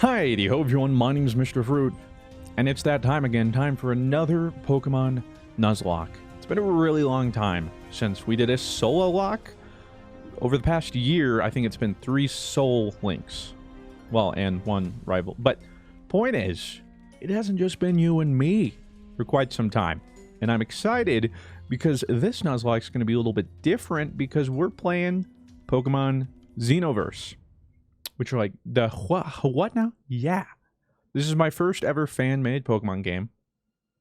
Hi-ho everyone, my name is Mr. Fruit, and it's that time again, time for another Pokemon Nuzlocke. It's been a really long time since we did a solo lock. Over the past year, I think it's been 3 soul links. Well, and 1 rival. But point is, it hasn't just been you and me for quite some time. And I'm excited because this Nuzlocke is going to be a little bit different because we're playing Pokemon Xenoverse. Which are like, the what now? Yeah. This is my first ever fan-made Pokemon game.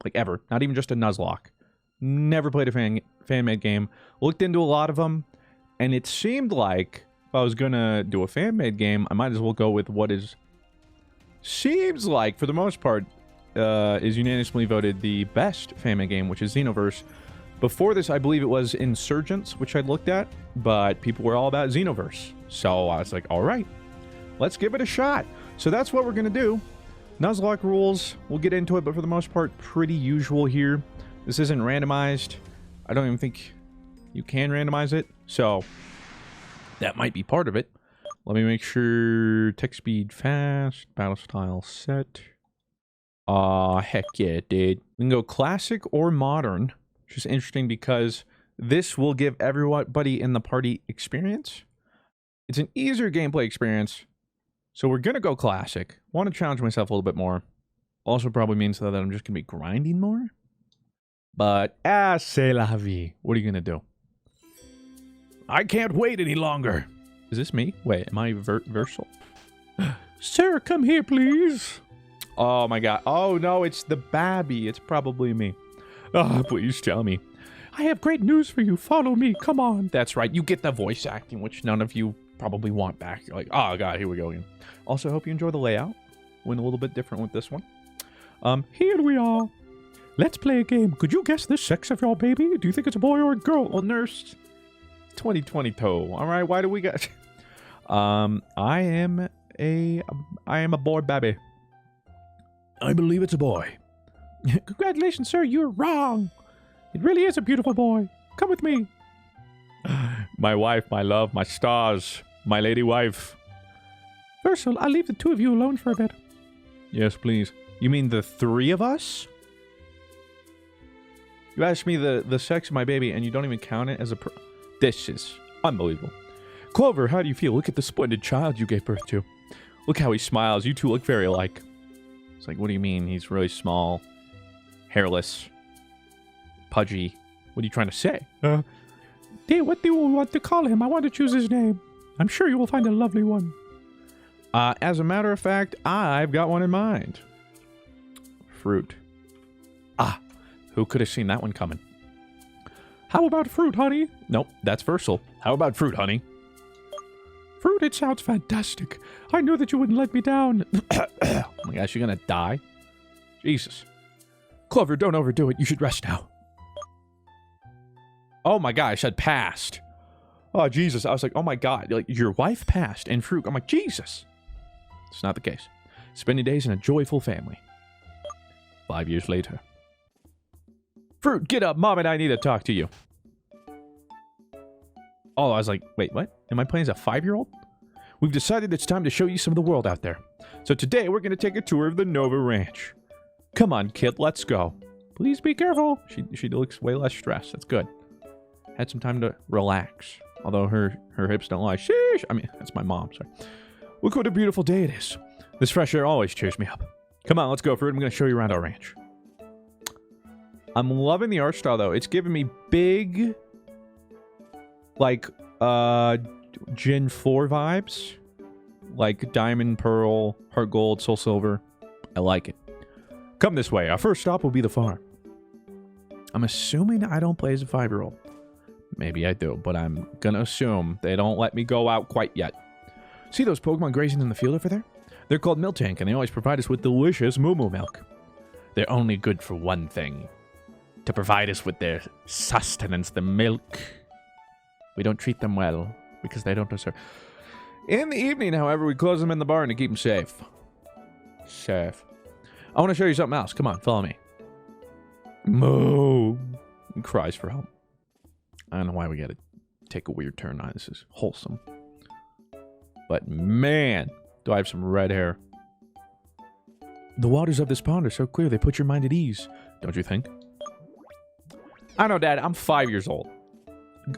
Like, ever. Not even just a Nuzlocke. Never played a fan-made game. Looked into a lot of them. And it seemed like, if I was gonna do a fan-made game, I might as well go with what is... seems like, for the most part, is unanimously voted the best fan-made game, which is Xenoverse. Before this, I believe it was Insurgents, which I'd looked at. But people were all about Xenoverse. So I was like, alright. Let's give it a shot. So that's what we're going to do. Nuzlocke rules, we'll get into it, but for the most part, pretty usual here. This isn't randomized. I don't even think you can randomize it. So that might be part of it. Let me make sure text speed fast, battle style set. Heck yeah, dude. We can go classic or modern, which is interesting because this will give everybody in the party experience. It's an easier gameplay experience. So we're going to go classic. Want to challenge myself a little bit more. Also probably means that I'm just going to be grinding more. But, c'est la vie. What are you going to do? I can't wait any longer. Is this me? Wait, am I Versal? Sarah, come here, please. Oh my god. Oh no, it's the Babby. It's probably me. Oh, please tell me. I have great news for you. Follow me. Come on. That's right. You get the voice acting, which none of you probably want back. You're like, oh god, here we go again. Also, hope you enjoy the layout. Went a little bit different with this one. Here we are. Let's play a game. Could you guess the sex of your baby? Do you think it's a boy or a girl? Well, nurse. 2022. All right, why do we got... I am a boy baby. I believe it's a boy. Congratulations, sir. You're wrong. It really is a beautiful boy. Come with me. My wife, my love, my stars, my lady wife. Ursula, I'll leave the 2 of you alone for a bit. Yes, please. You mean the 3 of us? You asked me the sex of my baby and you don't even count it as a This is unbelievable. Clover, how do you feel? Look at the splendid child you gave birth to. Look how he smiles. You two look very alike. It's like, what do you mean? He's really small, hairless, pudgy. What are you trying to say? Dear, what do you want to call him? I want to choose his name. I'm sure you will find a lovely one. As a matter of fact, I've got one in mind. Fruit. Ah, who could have seen that one coming? How about Fruit, honey? Nope, that's Versal. How about Fruit, honey? Fruit, it sounds fantastic. I knew that you wouldn't let me down. Oh my gosh, you're gonna die? Jesus. Clover, don't overdo it. You should rest now. Oh my gosh, I passed. Oh, Jesus. I was like, oh my god. Like, your wife passed and Fruit. I'm like, Jesus. It's not the case. Spending days in a joyful family. 5 years later. Fruit, get up. Mom and I need to talk to you. Oh, I was like, wait, what? Am I playing as a 5-year-old? We've decided it's time to show you some of the world out there. So today, we're going to take a tour of the Nova Ranch. Come on, kid. Let's go. Please be careful. She looks way less stressed. That's good. Had some time to relax. Although her hips don't lie. Sheesh. I mean, that's my mom, sorry. Look what a beautiful day it is. This fresh air always cheers me up. Come on, let's go, Fruit. I'm going to show you around our ranch. I'm loving the art style, though. It's giving me big, like, Gen 4 vibes. Like Diamond, Pearl, Heart Gold, Soul Silver. I like it. Come this way. Our first stop will be the farm. I'm assuming I don't play as a 5-year-old. Maybe I do, but I'm gonna assume they don't let me go out quite yet. See those Pokemon grazing in the field over there? They're called Miltank, and they always provide us with delicious Moo Moo milk. They're only good for one thing. To provide us with their sustenance, the milk. We don't treat them well, because they don't deserve... In the evening, however, we close them in the barn to keep them safe. Safe. I want to show you something else. Come on, follow me. Moo! Cries for help. I don't know why we gotta take a weird turn on. This is wholesome. But man, do I have some red hair. The waters of this pond are so clear they put your mind at ease, don't you think? I don't know, Dad. I'm 5 years old.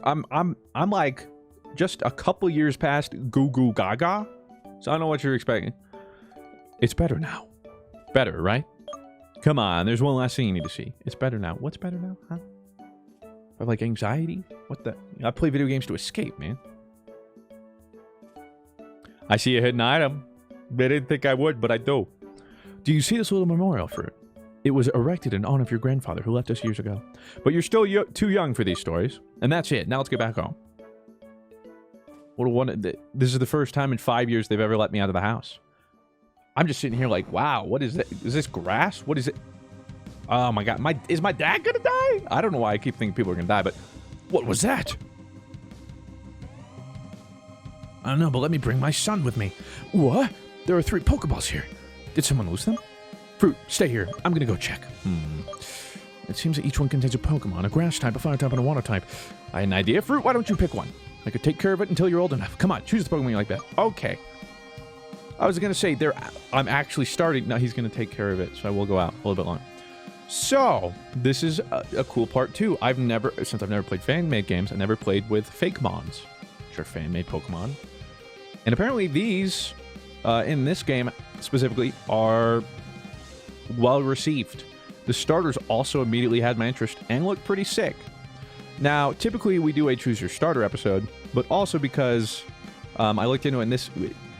I'm like just a couple years past goo goo gaga. So I don't know what you're expecting. It's better now. Better, right? Come on, there's one last thing you need to see. It's better now. What's better now, huh? Or like anxiety? What the? I play video games to escape, man. I see a hidden item. I didn't think I would, but I do. Do you see this little memorial fruit? It was erected in honor of your grandfather who left us years ago. But you're still too young for these stories. And that's it. Now let's get back home. This is the first time in 5 years they've ever let me out of the house. I'm just sitting here like, wow, what is that? Is this grass? What is it? Oh my god, is my dad gonna die? I don't know why I keep thinking people are gonna die, but what was that? I don't know, but let me bring my son with me. What? There are 3 Pokeballs here. Did someone lose them? Fruit, stay here. I'm gonna go check. It seems that each one contains a Pokemon, a grass type, a fire type, and a water type. I had an idea. Fruit, why don't you pick one? I could take care of it until you're old enough. Come on, choose the Pokemon you like that. Okay. I was going to say, I'm actually starting. No, he's going to take care of it, so I will go out a little bit longer. So, this is a cool part, too. Since I've never played fan-made games, I never played with fake mons, which are fan-made Pokemon. And apparently these, in this game specifically, are well-received. The starters also immediately had my interest and looked pretty sick. Now, typically we do a Choose Your Starter episode, but also because I looked into it, and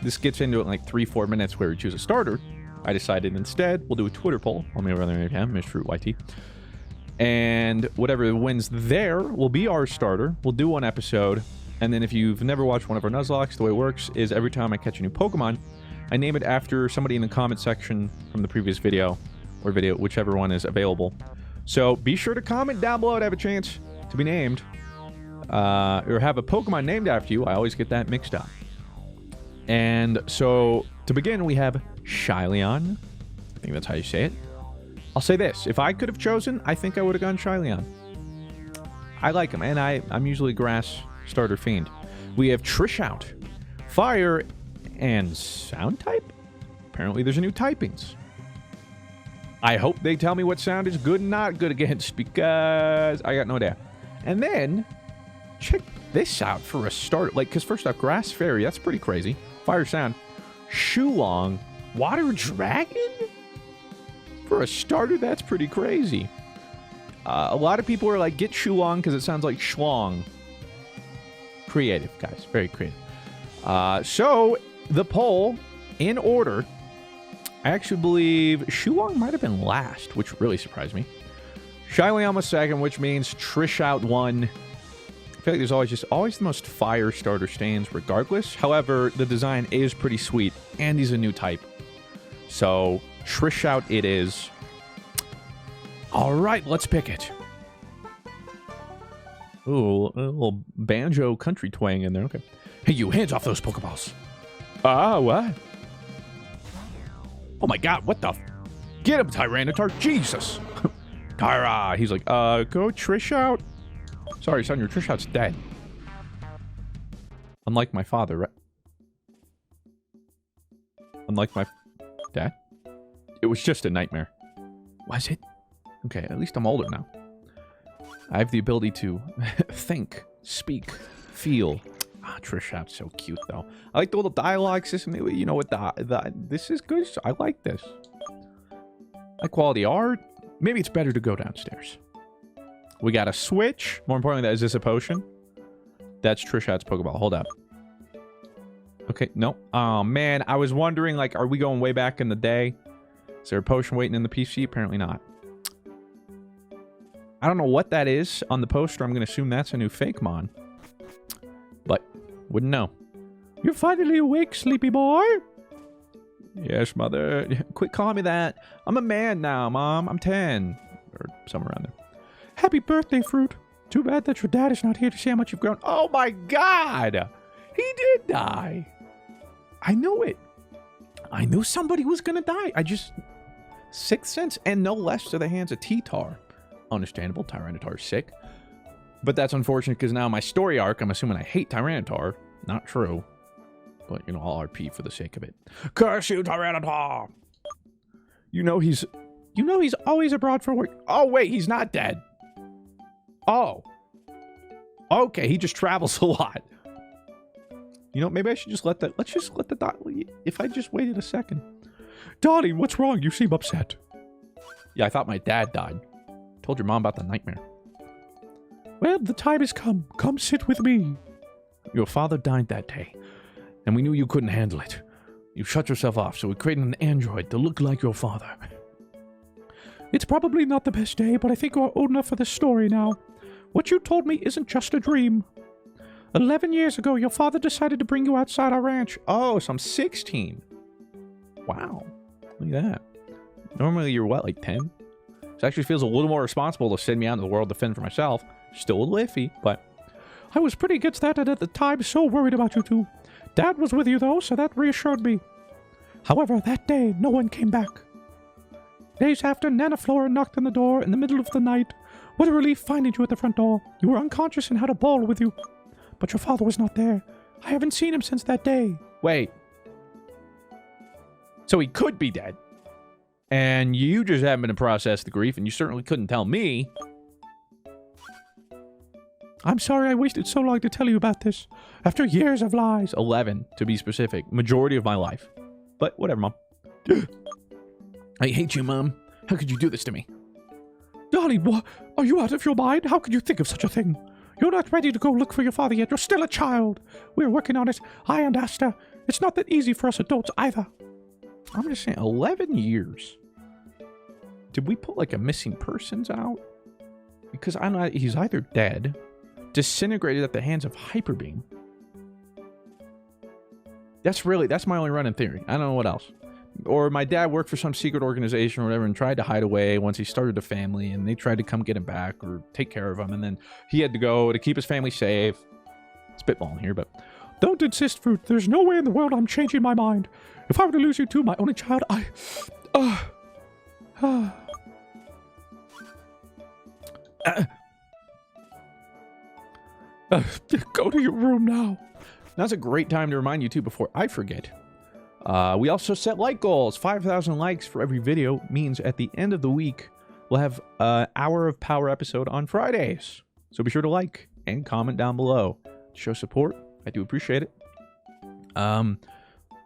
this gets into it in like 3-4 minutes where we choose a starter, I decided instead we'll do a Twitter poll. I'll make another name, Mr. Fruit YT. And whatever wins there will be our starter. We'll do one episode, and then if you've never watched one of our Nuzlocks, the way it works is every time I catch a new Pokemon, I name it after somebody in the comment section from the previous video, or video, whichever one is available. So be sure to comment down below to have a chance to be named, or have a Pokemon named after you. I always get that mixed up. And so, to begin, we have Shyleon. I think that's how you say it. I'll say this. If I could have chosen, I think I would have gone Shyleon. I like him, and I'm usually grass starter fiend. We have Trishout. Fire and sound type? Apparently there's a new typings. I hope they tell me what sound is good and not good against, because I got no idea. And then, check this out for a start. Like, because first off, Grass Fairy, that's pretty crazy. Fire Sound. Shulong. Water Dragon? For a starter, that's pretty crazy. A lot of people are like, get Shulong because it sounds like Schlong. Creative, guys. Very creative. So, the poll, in order, I actually believe Shulong might have been last, which really surprised me. Shyleon was second, which means Trishout won. I feel like there's always the most fire starter stands regardless. However, the design is pretty sweet, and he's a new type. So, Trishout it is. All right, let's pick it. Ooh, a little banjo country twang in there. Okay. Hey, you, hands off those Pokeballs. What? Oh my god, what the? Get him, Tyranitar. Jesus. Tyra. He's like, go Trishout. Sorry, son, your Trishout's dead. Unlike my father, right? Unlike my dad? It was just a nightmare. Was it? Okay, at least I'm older now. I have the ability to think, speak, feel. Ah, Trishout's so cute, though. I like the little dialogue system. You know what? This is good. I like this. High quality art. Maybe it's better to go downstairs. We got a switch. More importantly, is this a potion? That's Trishout's Pokeball. Hold up. Okay, no. Oh, man. I was wondering, like, are we going way back in the day? Is there a potion waiting in the PC? Apparently not. I don't know what that is on the poster. I'm going to assume that's a new fake mon. But, wouldn't know. You're finally awake, sleepy boy? Yes, mother. Quit calling me that. I'm a man now, Mom. I'm 10. Or somewhere around there. Happy birthday, Fruit. Too bad that your dad is not here to see how much you've grown. Oh my god! He did die. I knew it. I knew somebody was gonna die. I just... Sixth sense, and no less to the hands of T-Tar. Understandable, Tyranitar's sick. But that's unfortunate because now my story arc, I'm assuming I hate Tyranitar. Not true. But, you know, I'll RP for the sake of it. Curse you, Tyranitar! You know he's always abroad for work. Oh, wait, he's not dead. Oh. Okay, he just travels a lot. You know, maybe I should just let's just let the dot, if I just waited a second. Donnie, what's wrong? You seem upset. Yeah, I thought my dad died. Told your mom about the nightmare. Well, the time has come. Come sit with me. Your father died that day, and we knew you couldn't handle it. You shut yourself off, so we created an android to look like your father. It's probably not the best day, but I think we're old enough for this story now. What you told me isn't just a dream. 11 years ago, your father decided to bring you outside our ranch. Oh, so I'm 16. Wow. Look at that. Normally you're what, like 10? This actually feels a little more responsible to send me out into the world to fend for myself. Still a little iffy, but... I was pretty against that, and at the time so worried about you two. Dad was with you though, so that reassured me. However, that day, no one came back. Days after, Nana Flora knocked on the door in the middle of the night. What a relief finding you at the front door. You were unconscious and had a ball with you. But your father was not there. I haven't seen him since that day. Wait. So he could be dead. And you just haven't been to process the grief, and you certainly couldn't tell me. I'm sorry I wasted so long to tell you about this. After years of lies. 11, to be specific. Majority of my life. But whatever, Mom. I hate you, Mom. How could you do this to me? Donnie, what? Are you out of your mind? How could you think of such a thing? You're not ready to go look for your father yet. You're still a child. We're working on it. I and Asta. It's not that easy for us adults either. I'm just saying, 11 years. Did we put like a missing persons out? Because I'm not, he's either dead, disintegrated at the hands of Hyper Beam. That's my only running theory. I don't know what else. Or my dad worked for some secret organization or whatever and tried to hide away once he started a family, and they tried to come get him back or take care of him, and then he had to go to keep his family safe. Spitballing here, but... Don't insist, Fruit. There's no way in the world I'm changing my mind. If I were to lose you too, my only child, go to your room now. Now's a great time to remind you too, before I forget. We also set like goals. 5,000 likes for every video means at the end of the week, we'll have an hour of Power episode on Fridays. So be sure to like and comment down below. Show support. I do appreciate it.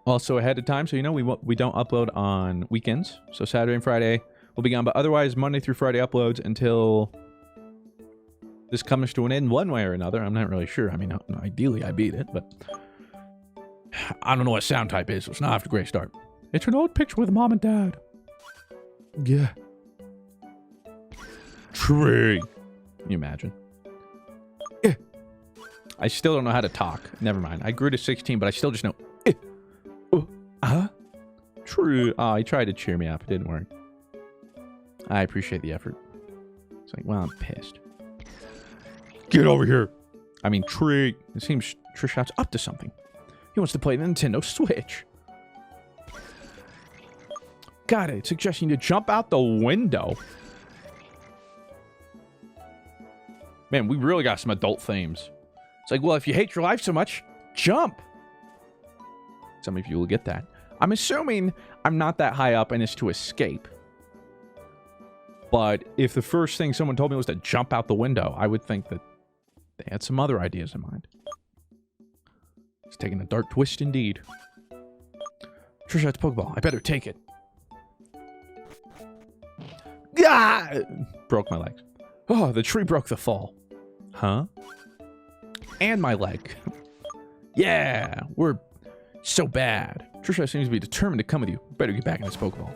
Also ahead of time, so you know we don't upload on weekends. So Saturday and Friday will be gone, but otherwise Monday through Friday uploads until this comes to an end one way or another. I'm not really sure. I mean, ideally I beat it, but I don't know what sound type is, so it's not off to a great start. It's an old picture with Mom and Dad. Yeah. Tree. Can you imagine? Yeah. I still don't know how to talk. Never mind. I grew to 16, but I still just know. True. Oh, he tried to cheer me up. It didn't work. I appreciate the effort. It's like, well, I'm pissed. Get over here. I mean, Tree. It seems Trishot's up to something. He wants to play the Nintendo Switch. Got it. Suggesting to jump out the window. Man, we really got some adult themes. It's like, well, if you hate your life so much, jump. Some of you will get that. I'm assuming I'm not that high up and it's to escape. But if the first thing someone told me was to jump out the window, I would think that they had some other ideas in mind. It's taking a dark twist indeed. Trishot's Pokeball. I better take it. Ah! Broke my legs. Oh, the tree broke the fall. Huh? And my leg. Yeah, we're so bad. Trisha seems to be determined to come with you. Better get back in this Pokeball.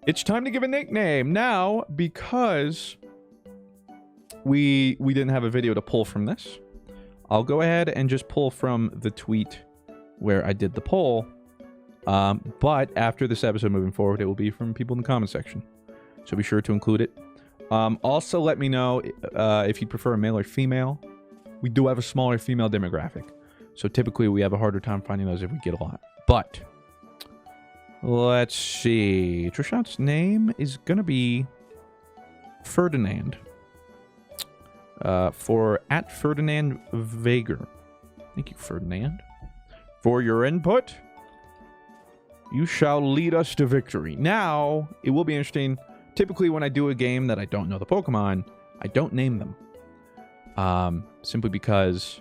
It's time to give a nickname now, because we didn't have a video to pull from this. I'll go ahead and just pull from the tweet where I did the poll. But after this episode moving forward, it will be from people in the comment section. So be sure to include it. Also, let me know if you prefer a male or female. We do have a smaller female demographic. So typically we have a harder time finding those if we get a lot. But let's see. Trishot's name is going to be Ferdinand. For @Ferdinand Vager. Thank you, Ferdinand, for your input. You shall lead us to victory. Now, it will be interesting. Typically, when I do a game that I don't know the Pokemon, I don't name them. Simply because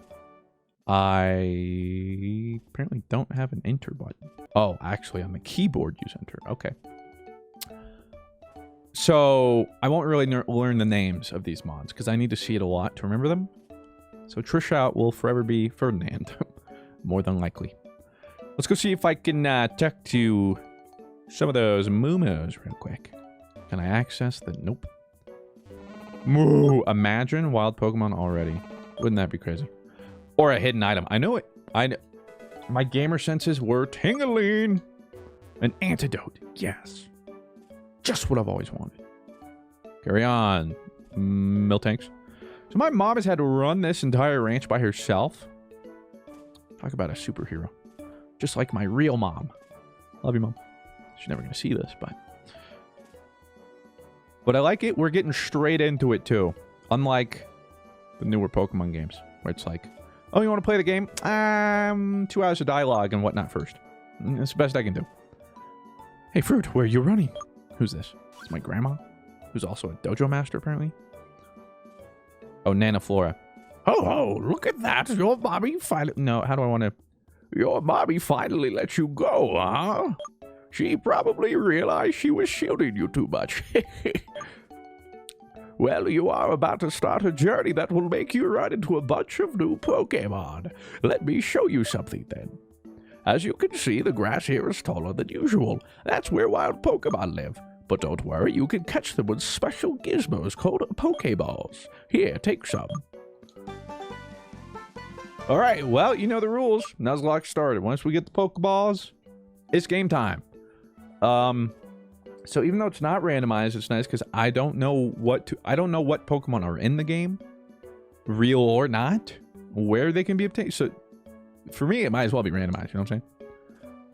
I apparently don't have an enter button. Oh, actually, on the keyboard, use enter. Okay. So, I won't really learn the names of these mons, because I need to see it a lot to remember them. So, Trishout will forever be Ferdinand. More than likely. Let's go see if I can talk to some of those Moomos real quick. Can I access the... Nope. Moo! Imagine wild Pokemon already. Wouldn't that be crazy? Or a hidden item. I know it. My gamer senses were tingling. An antidote. Yes. Just what I've always wanted. Carry on. Miltanks. So my mom has had to run this entire ranch by herself. Talk about a superhero. Just like my real mom. Love you, Mom. She's never going to see this, but I like it. We're getting straight into it, too. Unlike the newer Pokemon games, where it's like, oh, you want to play the game? 2 hours of dialogue and whatnot first. That's the best I can do. Hey, Fruit, where are you running? Who's this? It's my grandma, who's also a dojo master, apparently. Oh, Nana Flora. Oh, look at that. Your mommy finally... No, how do I want to... Your mommy finally let you go, huh? She probably realized she was shielding you too much. Well, you are about to start a journey that will make you run into a bunch of new Pokemon. Let me show you something then. As you can see, the grass here is taller than usual. That's where wild Pokemon live. But don't worry, you can catch them with special gizmos called Pokeballs. Here, take some. Alright, well, you know the rules. Nuzlocke started. Once we get the Pokeballs, it's game time. So even though it's not randomized, it's nice because I don't know what Pokemon are in the game, real or not, where they can be obtained. So for me, it might as well be randomized, you know what I'm saying?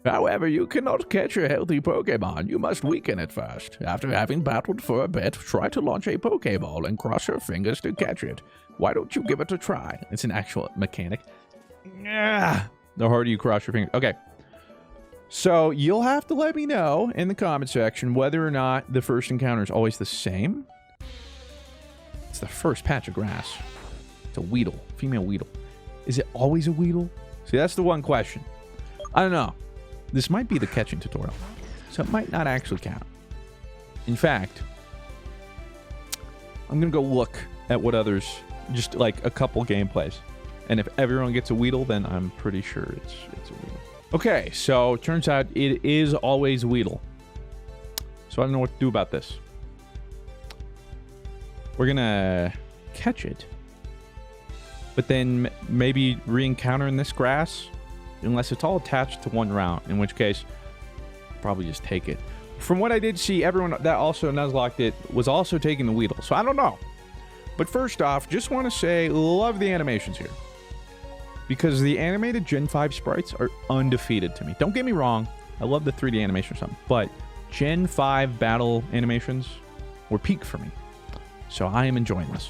However, you cannot catch a healthy Pokemon. You must weaken it first. After having battled for a bit, try to launch a Pokeball and cross your fingers to catch it. Why don't you give it a try? It's an actual mechanic. The harder you cross your fingers. Okay. So, you'll have to let me know in the comment section whether or not the first encounter is always the same. It's the first patch of grass. It's a Weedle. Female Weedle. Is it always a Weedle? See, that's the one question. I don't know. This might be the catching tutorial, so it might not actually count. In fact, I'm going to go look at what others, just like a couple gameplays. And if everyone gets a Weedle, then I'm pretty sure it's a Weedle. Okay, so turns out it is always Weedle. So I don't know what to do about this. We're going to catch it, but then maybe re-encounter in this grass. Unless it's all attached to one route, in which case, probably just take it. From what I did see, everyone that also Nuzlocked it was also taking the Weedle, so I don't know. But first off, just want to say, love the animations here. Because the animated Gen 5 sprites are undefeated to me. Don't get me wrong, I love the 3D animation or something, but Gen 5 battle animations were peak for me. So I am enjoying this.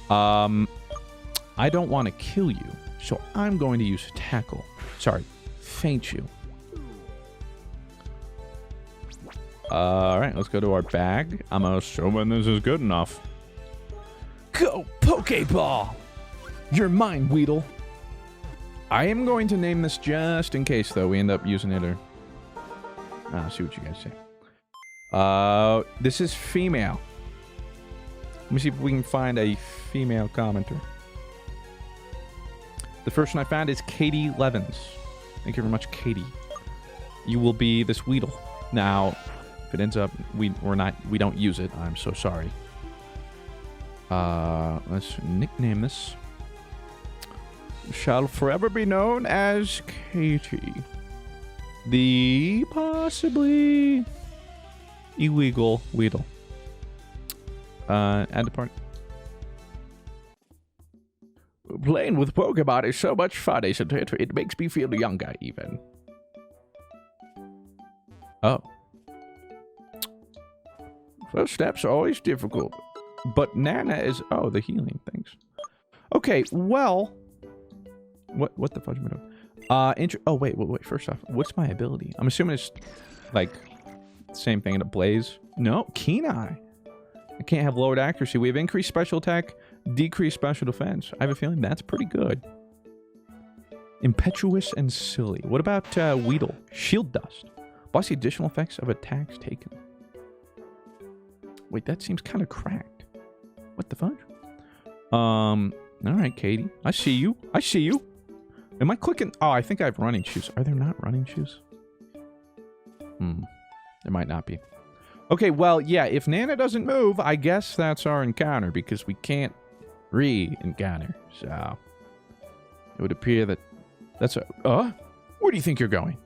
I don't want to kill you. So I'm going to use tackle. Sorry, faint you. Alright, let's go to our bag. I'm assuming this is good enough. Go, Pokeball! You're mine, Weedle. I am going to name this just in case, though, we end up using it or... I'll see what you guys say. This is female. Let me see if we can find a female commenter. The first one I found is Katie Levins. Thank you very much, Katie. You will be this Weedle. Now, if it ends up we don't use it, I'm so sorry. Let's nickname this. Shall forever be known as Katie. The possibly illegal Weedle. Add to party. Playing with Pokemon is so much fun, isn't it? It makes me feel younger, even. Oh. First steps are always difficult. But Nana is... Oh, the healing, thanks. Okay, well... What the fudge am I doing? Oh, wait. First off, what's my ability? I'm assuming it's, like, same thing in a blaze. No, keen eye. I can't have lowered accuracy. We have increased special attack, decreased special defense. I have a feeling that's pretty good. Impetuous and silly. What about Weedle? Shield dust. Plus the additional effects of attacks taken. Wait, that seems kind of cracked. What the fudge? All right, Katie. I see you. I see you. Am I clicking? Oh, I think I have running shoes. Are there not running shoes? There might not be. Okay, well, yeah, if Nana doesn't move, I guess that's our encounter, because we can't re-encounter. So, it would appear that that's a... Where do you think you're going?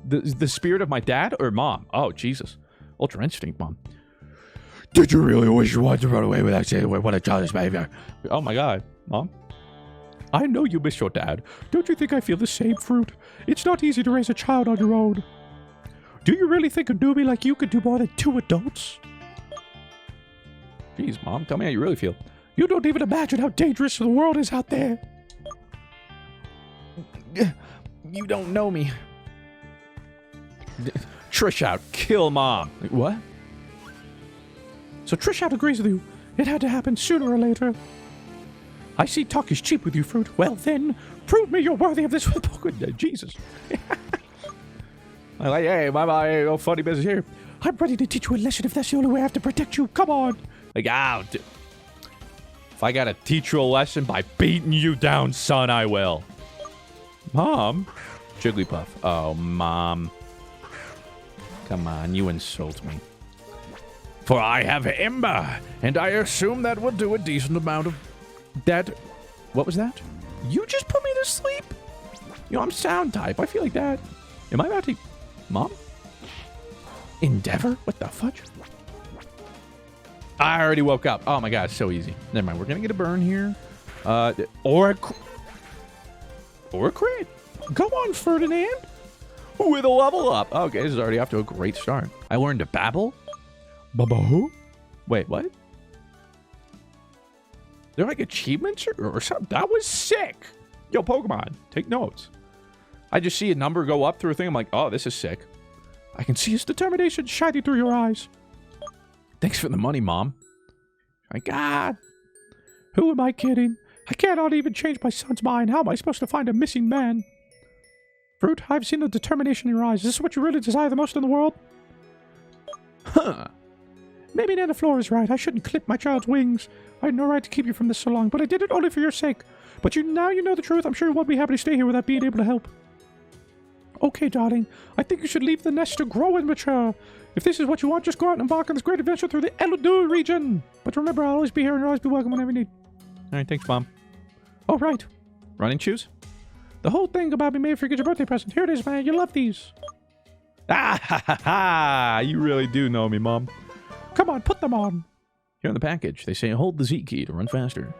The spirit of my dad or mom? Oh, Jesus. Ultra instinct, mom. Did you really wish you wanted to run away without saying what a childish behavior? Oh, my God. Mom? I know you miss your dad. Don't you think I feel the same, Fruit? It's not easy to raise a child on your own. Do you really think a newbie like you could do more than 2 adults? Jeez, Mom, tell me how you really feel. You don't even imagine how dangerous the world is out there. You don't know me. Trish out, kill Mom. What? So Trish out agrees with you. It had to happen sooner or later. I see talk is cheap with you, Fruit. Well then, prove me you're worthy of this with Jesus. I'm like, hey, bye-bye, no funny business here. I'm ready to teach you a lesson if that's the only way I have to protect you. Come on. Like, if I gotta teach you a lesson by beating you down, son, I will. Mom? Jigglypuff. Oh, Mom. Come on, you insult me. For I have Ember, and I assume that will do a decent amount of... That... What was that? You just put me to sleep? You know, I'm sound type. I feel like that. Am I about to... Mom? Endeavor? What the fudge? I already woke up. Oh my God, it's so easy. Never mind, we're gonna get a burn here. Or a crit. Go on, Ferdinand. With a level up. Okay, this is already off to a great start. I learned to babble. Who? Wait, what? They're like achievements or something? That was sick. Yo, Pokemon, take notes. I just see a number go up through a thing. I'm like, oh, this is sick. I can see his determination shining through your eyes. Thanks for the money, Mom. My God. Who am I kidding? I cannot even change my son's mind. How am I supposed to find a missing man? Fruit, I've seen the determination in your eyes. Is this what you really desire the most in the world? Huh. Maybe Nana Flora is right. I shouldn't clip my child's wings. I had no right to keep you from this so long, but I did it only for your sake. But now you know the truth. I'm sure you won't be happy to stay here without being able to help. Okay, darling. I think you should leave the nest to grow and mature. If this is what you want, just go out and embark on this great adventure through the Eludu region. But remember, I'll always be here and you'll always be welcome whenever you need. All right, thanks, Mom. Oh, right. Running shoes? The whole thing about me made for your birthday present. Here it is, man. You love these. Ah, ha, ha, ha. You really do know me, Mom. Come on, put them on. Here in the package, they say hold the Z key to run faster.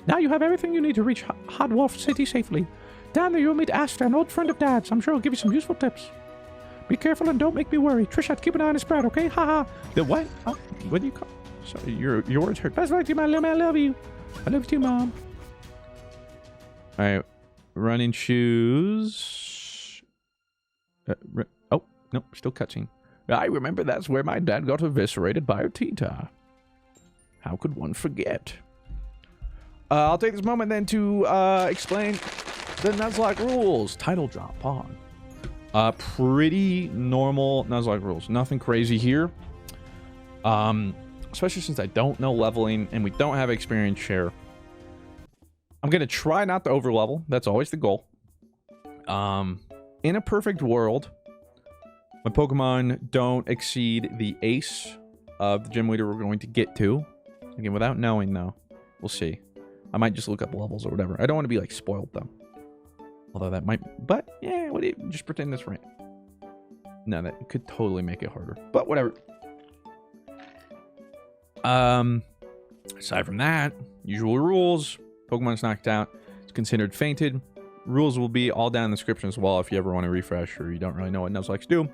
Now you have everything you need to reach Hot Wolf City safely. Down there, you'll meet Asta, an old friend of Dad's. I'm sure he'll give you some useful tips. Be careful and don't make me worry. Trisha, keep an eye on his spread, okay? Haha. The what? Oh, what do you call? Sorry, your words hurt. Best luck to you, my little man. I love you. I love you too, Mom. All right, running shoes. Oh no, still cutscene. I remember that's where my dad got eviscerated by a Tita. How could one forget? I'll take this moment then to explain the Nuzlocke rules. Title drop, pawn. Pretty normal Nuzlocke rules. Nothing crazy here. Especially since I don't know leveling and we don't have experience share. I'm going to try not to overlevel. That's always the goal. In a perfect world, my Pokemon don't exceed the ace of the gym leader we're going to get to. Again, without knowing, though. We'll see. I might just look up levels or whatever. I don't want to be, like, spoiled, though. Although that might... But, yeah, what do you... Just pretend that's right. No, that could totally make it harder. But, whatever. Aside from that, usual rules. Pokemon's knocked out. It's considered fainted. Rules will be all down in the description as well if you ever want to refresh or you don't really know what Nuzlocke's do.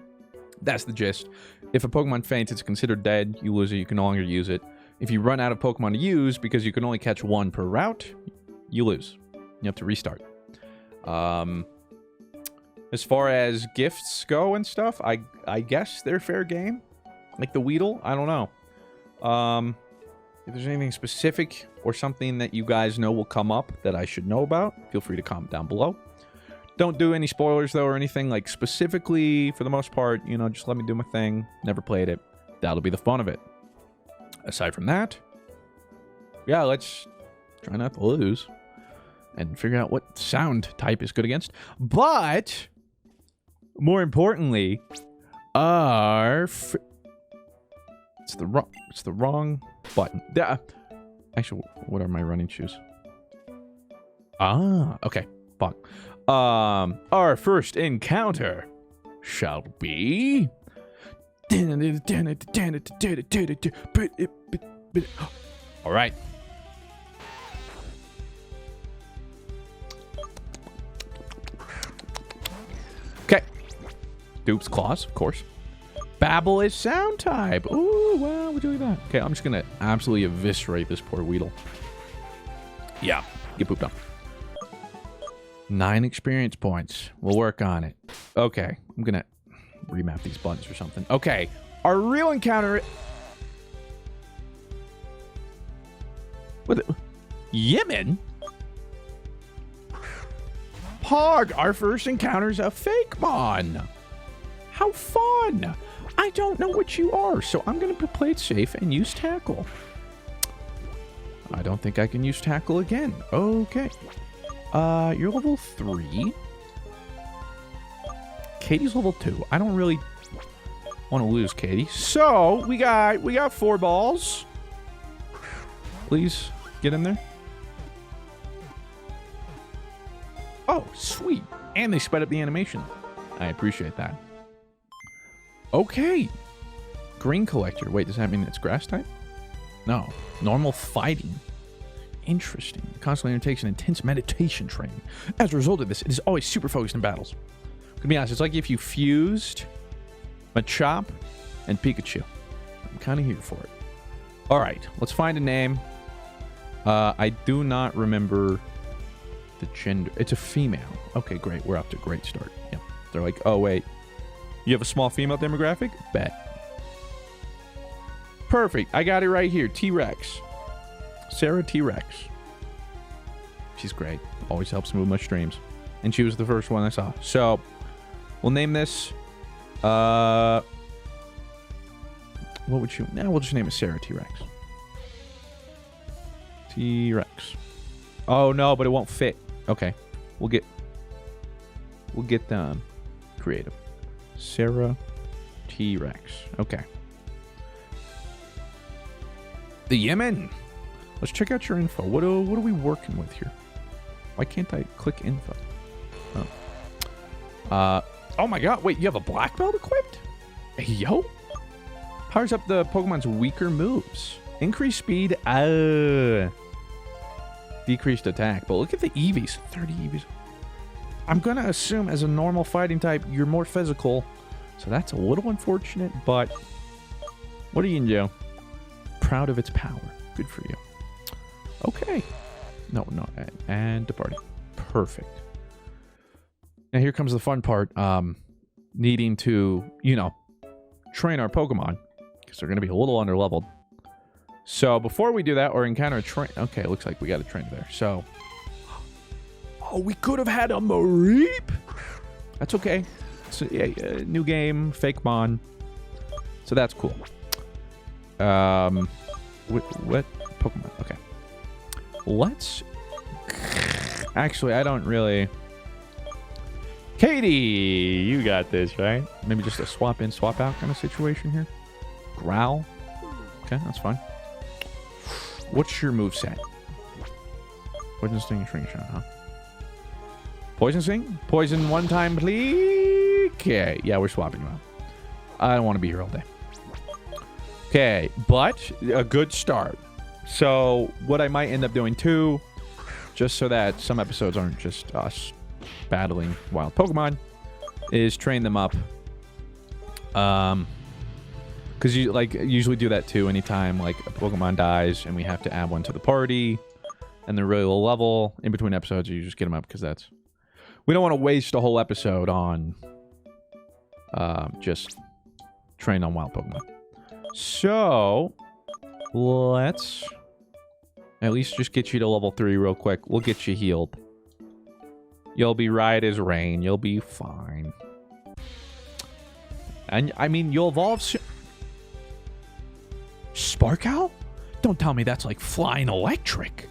That's the gist. If a Pokemon faints, it's considered dead. You lose it. You can no longer use it. If you run out of Pokemon to use because you can only catch one per route, you lose. You have to restart. As far as gifts go and stuff, I guess they're fair game. Like the Weedle, I don't know. If there's anything specific or something that you guys know will come up that I should know about, feel free to comment down below. Don't do any spoilers, though, or anything, like, specifically, for the most part, you know, just let me do my thing. Never played it. That'll be the fun of it. Aside from that, yeah, let's try not to lose and figure out what sound type is good against. But, more importantly, it's the wrong button. Actually, what are my running shoes? Ah, okay. Fuck. Our first encounter shall be... All right. Okay. Dupes claws, of course. Babble is sound type. Ooh, wow, would you like that? Okay, I'm just gonna absolutely eviscerate this poor Weedle. Yeah, get pooped on. 9 experience points. We'll work on it. Okay, I'm gonna remap these buttons or something. Okay, our real encounter... What the... Yemen? Pog, our first encounter's a fake mon. How fun! I don't know what you are, so I'm gonna play it safe and use tackle. I don't think I can use tackle again. Okay. You're level 3. Katie's level 2. I don't really want to lose Katie. So, we got 4 balls. Please, get in there. Oh, sweet. And they sped up the animation. I appreciate that. Okay. Green collector. Wait, does that mean it's grass type? No. Normal fighting. Interesting. Constantly undertakes an intense meditation training. As a result of this, it is always super focused in battles. To be honest, it's like if you fused Machop and Pikachu. I'm kind of here for it. All right, let's find a name. I do not remember the gender. It's a female. Okay, great. We're off to a great start. Yeah. They're like, oh, wait. You have a small female demographic? Bet. Perfect. I got it right here. T-Rex. Sarah T-Rex. She's great. Always helps me with my streams. And she was the first one I saw. So, we'll name this... what would you... Nah, we'll just name it Sarah T-Rex. T-Rex. Oh, no, but it won't fit. Okay. We'll get creative. Sarah T-Rex. Okay. The Yemen. Let's check out your info. What are we working with here? Why can't I click info? Oh. Oh my god. Wait, you have a black belt equipped? Hey, yo. Powers up the Pokemon's weaker moves. Increased speed. Decreased attack. But look at the EVs. 30 EVs. I'm going to assume as a normal fighting type, you're more physical. So that's a little unfortunate, but what are you going to do? Proud of its power. Good for you. Okay. No. And departing. Perfect. Now here comes the fun part. Needing to, you know, train our Pokemon. Because they're going to be a little underleveled. So before we do that or encounter a train... Okay, it looks like we got a trainer there. So... Oh, we could have had a Mareep. That's okay. It's a new game. Fake Mon. So that's cool. What Pokemon? Okay. Let's... Actually, I don't really... Katie! You got this, right? Maybe just a swap in, swap out kind of situation here. Growl. Okay, that's fine. What's your moveset? Poison Sting, Shrink Shot, huh? Poison Sting? Poison one time, please? Okay, yeah, we're swapping you out. I don't want to be here all day. Okay, but a good start. So what I might end up doing too, just so that some episodes aren't just us battling wild Pokemon, is train them up. Because you like usually do that too anytime like a Pokemon dies and we have to add one to the party. and they're really low level. In between episodes, you just get them up because that's... We don't want to waste a whole episode on just train on wild Pokemon. So, let's at least just get you to level 3 real quick. We'll get you healed. You'll be right as rain. You'll be fine. And, I mean, you'll evolve soon. Sparkow? Don't tell me that's like flying electric.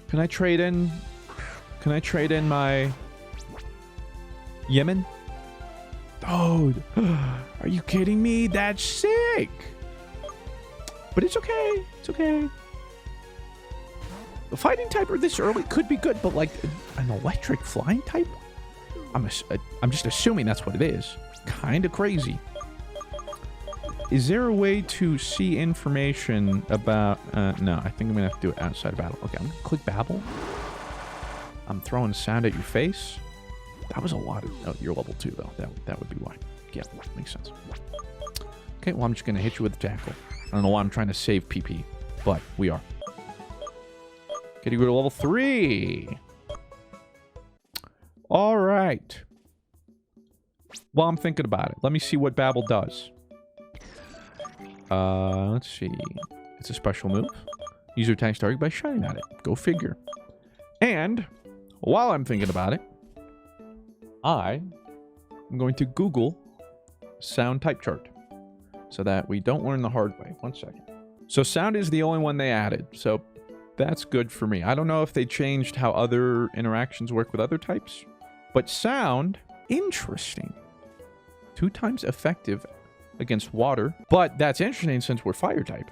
Can I trade in my Yemen? Dude, are you kidding me? That's sick. But it's okay. It's okay. The fighting type this early could be good, but like an electric flying type? I'm just assuming that's what it is. Kind of crazy. Is there a way to see information about... no, I think I'm going to have to do it outside of battle. Okay, I'm going to click Babble. I'm throwing sound at your face. That was a lot of... Oh, you're level 2, though. That would be why. Yeah, makes sense. Okay, well, I'm just going to hit you with the tackle. I don't know why I'm trying to save PP, but we are. Okay, you go to level 3. All right. While I'm thinking about it, let me see what Babble does. Let's see. It's a special move. User attacks target by shining at it. Go figure. And while I'm thinking about it, I'm going to Google sound type chart so that we don't learn the hard way. 1 second. So sound is the only one they added. So that's good for me. I don't know if they changed how other interactions work with other types, but sound, interesting. 2 times effective against water, but that's interesting since we're fire type.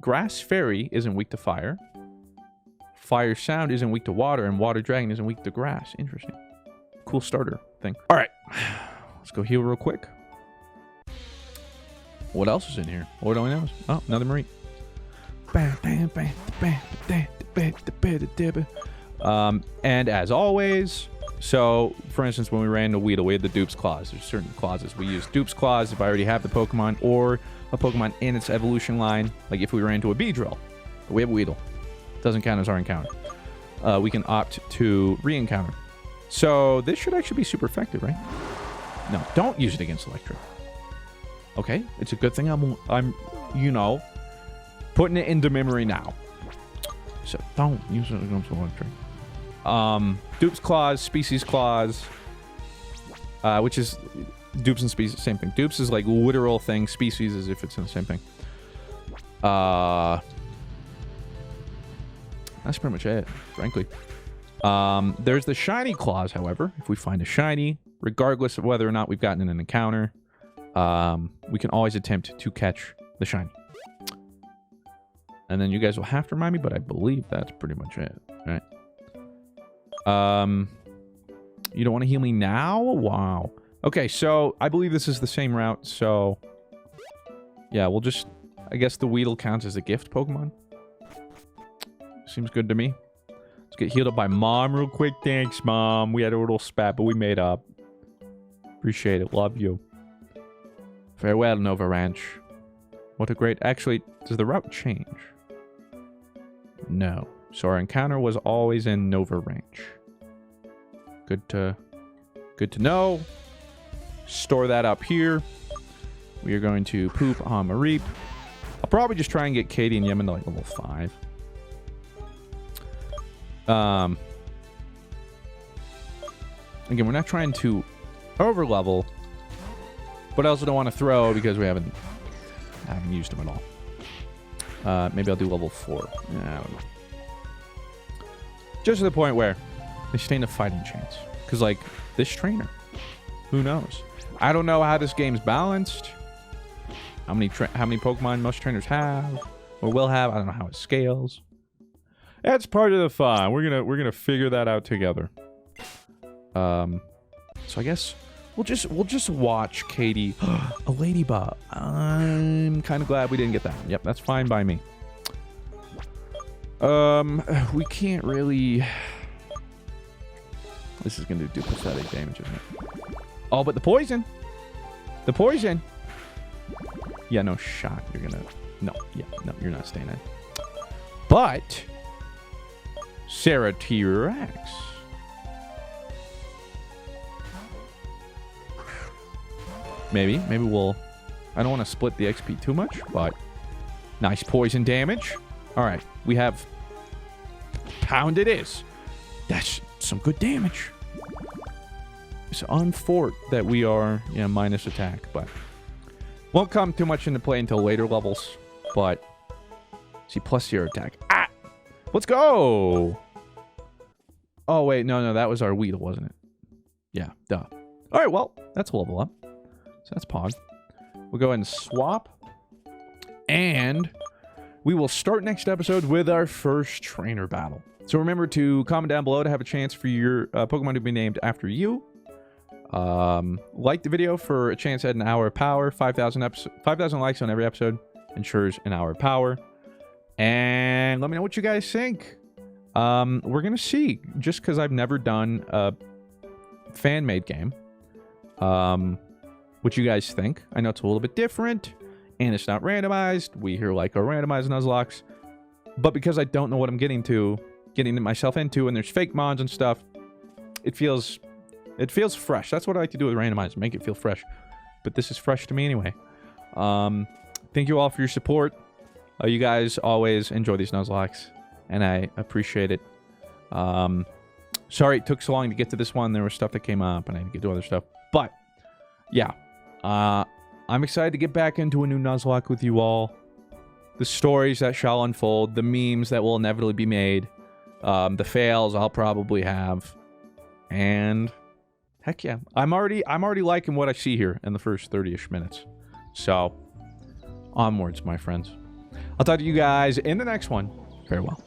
Grass Fairy isn't weak to fire. Fire Sound isn't weak to water, and Water Dragon isn't weak to grass. Interesting. Cool starter thing. All right, let's go heal real quick. What else is in here? What do I know? Oh, another Marine. And as always, so for instance, when we ran the Weedle, we had the Dupes clause. There's certain clauses. We use Dupes clause if I already have the Pokemon or a Pokemon in its evolution line. Like if we ran into a Beedrill, but we have a Weedle. Doesn't count as our encounter. We can opt to re-encounter. So this should actually be super effective, right? No, don't use it against Electric. Okay, it's a good thing I'm you know, putting it into memory now. So don't use it against Electric. Dupes clause, species clause, which is dupes and species, same thing. Dupes is like literal thing. Species is if it's in the same thing. That's pretty much it, frankly. There's the shiny clause, however. If we find a shiny, regardless of whether or not we've gotten in an encounter, we can always attempt to catch the shiny. And then you guys will have to remind me, but I believe that's pretty much it. All right. You don't want to heal me now? Wow. Okay, so I believe this is the same route, so... Yeah, we'll just... I guess the Weedle counts as a gift Pokemon. Seems good to me. Let's get healed up by Mom real quick. Thanks, Mom. We had a little spat, but we made up. Appreciate it. Love you. Farewell, Nova Ranch. What a great... Actually, does the route change? No. So our encounter was always in Nova Ranch. Good to know. Store that up here. We are going to poop on Mareep. I'll probably just try and get Katie and Yemen to like level 5. Again, we're not trying to over level, but I also don't want to throw because we haven't used them at all. Maybe I'll do level 4. Yeah, I don't know. Just to the point where they stand a fighting chance. Because, like, this trainer, who knows? I don't know how this game's balanced. How many Pokemon most trainers have or will have. I don't know how it scales. That's part of the fun. We're gonna figure that out together. So I guess we'll just watch Katie. A ladybug. I'm kind of glad we didn't get that one. Yep, that's fine by me. We can't really... This is going to do pathetic damage, isn't it? Oh, but the poison! The poison! Yeah, no shot. You're gonna... No, yeah, no, you're not staying in. But... Sarah T-Rex. Maybe we'll... I don't want to split the XP too much, but... Nice poison damage. Alright, we have... Pound it is. That's some good damage. It's on fort that we are, yeah, minus attack, but... Won't come too much into play until later levels, but... See, plus 0 attack. Ah! Let's go! Oh, wait, no, that was our Weedle, wasn't it? Yeah, duh. Alright, well, that's a level up. So that's Pog. We'll go ahead and swap. And we will start next episode with our first trainer battle. So remember to comment down below to have a chance for your Pokemon to be named after you. Like the video for a chance at an hour of power. 5,000 likes on every episode ensures an hour of power. And let me know what you guys think. We're gonna see, just because I've never done a fan-made game. What you guys think. I know it's a little bit different, and it's not randomized. We here like our randomized Nuzlocks. But because I don't know what I'm getting myself into, and there's fake mods and stuff, it feels fresh. That's what I like to do with randomized, make it feel fresh. But this is fresh to me anyway. Thank you all for your support. You guys always enjoy these Nuzlocks, and I appreciate it. Sorry it took so long to get to this one. There was stuff that came up, and I had to get to other stuff. But, yeah. I'm excited to get back into a new Nuzlocke with you all. The stories that shall unfold. The memes that will inevitably be made. The fails I'll probably have. And... Heck yeah. I'm already liking what I see here in the first 30-ish minutes. So, onwards, my friends. I'll talk to you guys in the next one. Farewell.